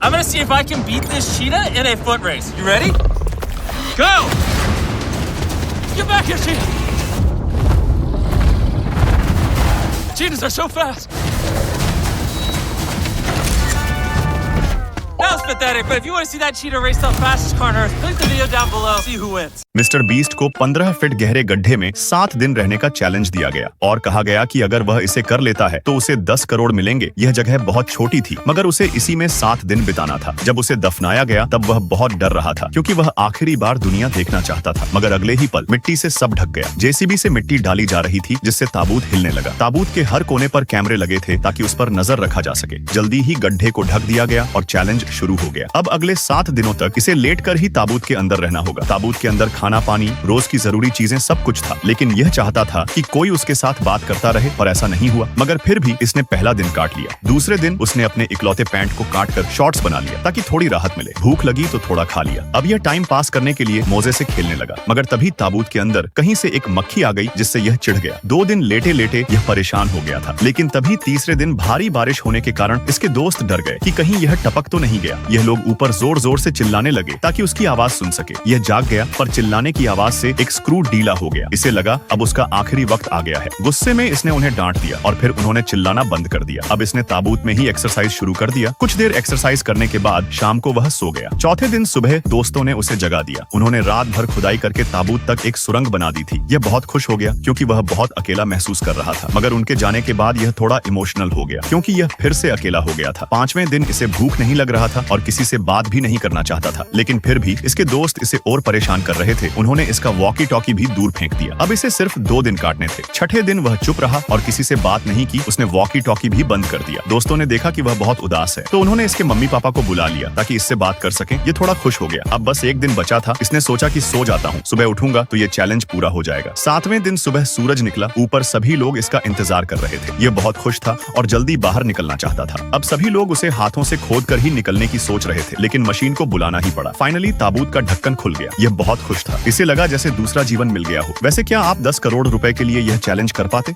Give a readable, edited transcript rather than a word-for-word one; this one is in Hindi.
I'm gonna see if I can beat this cheetah in a foot race. You ready? Go! Get back here, cheetah! Cheetahs are so fast. That was pathetic, but if you want to see that cheetah race the fastest car on earth, click the video down below. See who wins. Mister beast को 15 फीट गहरे गड्ढे में 7 दिन रहने का चैलेंज दिया गया और कहा गया कि अगर वह इसे कर लेता है तो उसे 10 करोड़ मिलेंगे। यह जगह बहुत छोटी थी मगर उसे इसी में 7 दिन बिताना था। जब उसे दफनाया गया तब वह बहुत डर रहा था क्योंकि वह आखिरी बार दुनिया देखना चाहता था। मगर अगले ही पल मिट्टी से सब ढक गया। जेसीबी से मिट्टी डाली जा रही थी जिससे ताबूत हिलने लगा। ताबूत के हर कोने पर कैमरे लगे थे ताकि उस पर नजर रखा जा सके। जल्दी ही गड्ढे को ढक दिया गया और चैलेंज शुरू हो गया। अब अगले 7 दिनों तक इसे लेटकर ही ताबूत के अंदर रहना होगा। ताबूत के अंदर खाना पानी रोज की जरूरी चीजें सब कुछ था, लेकिन यह चाहता था कि कोई उसके साथ बात करता रहे और ऐसा नहीं हुआ। मगर फिर भी इसने पहला दिन काट लिया। दूसरे दिन उसने अपने इकलौते पैंट को काटकर शॉर्ट्स बना लिया ताकि थोड़ी राहत मिले। भूख लगी तो थोड़ा खा लिया। अब यह टाइम पास करने के लिए मोजे से खेलने लगा। मगर तभी ताबूत के अंदर कहीं से एक मक्खी आ गई जिससे यह चिढ़ गया। 2 दिन लेटे लेटे यह परेशान हो गया था। लेकिन तभी तीसरे दिन भारी बारिश होने के कारण इसके दोस्त डर गए कि कहीं यह टपक तो नहीं गया। यह लोग ऊपर जोर जोर से चिल्लाने लगे ताकि उसकी आवाज सुन सके। यह जाग गया पर चिल्लाने की आवाज से एक स्क्रू ढीला हो गया। इसे लगा अब उसका आखिरी वक्त आ गया है। गुस्से में इसने उन्हें डांट दिया और फिर उन्होंने चिल्लाना बंद कर दिया। अब इसने ताबूत में ही एक्सरसाइज शुरू कर दिया। कुछ देर एक्सरसाइज करने के बाद शाम को वह सो गया। चौथे दिन सुबह दोस्तों ने उसे जगा दिया। उन्होंने रात भर खुदाई करके ताबूत तक एक सुरंग बना दी थी। यह बहुत खुश हो गया क्योंकि वह बहुत अकेला महसूस कर रहा था। मगर उनके जाने के बाद यह थोड़ा इमोशनल हो गया क्योंकि यह फिर से अकेला हो गया था। 5वें दिन इसे भूख नहीं लग रहा था और किसी से बात भी नहीं करना चाहता था। लेकिन फिर भी इसके दोस्त इसे और परेशान कर रहे थे। उन्होंने इसका वॉकी टॉकी भी दूर फेंक दिया। अब इसे सिर्फ 2 दिन काटने थे। 6ठे दिन वह चुप रहा और किसी से बात नहीं की। उसने वॉकी टॉकी भी बंद कर दिया। दोस्तों ने देखा कि वह बहुत उदास है तो उन्होंने इसके मम्मी पापा को बुला लिया ताकि इससे बात कर सकें। ये थोड़ा खुश हो गया। अब बस 1 दिन बचा था। इसने सोचा कि सो जाता हूँ, सुबह उठूंगा तो ये चैलेंज पूरा हो जाएगा। 7वें दिन सुबह सूरज निकला। ऊपर सभी लोग इसका इंतजार कर रहे थे। ये बहुत खुश था और जल्दी बाहर निकलना चाहता था। अब सभी लोग उसे हाथों से खोद कर ही निकलने की सोच रहे थे, लेकिन मशीन को बुलाना ही पड़ा। फाइनली ताबूत का ढक्कन खुल गया। यह बहुत खुश था। इसे लगा जैसे दूसरा जीवन मिल गया हो। वैसे क्या आप 10 करोड़ रुपए के लिए यह चैलेंज कर पाते?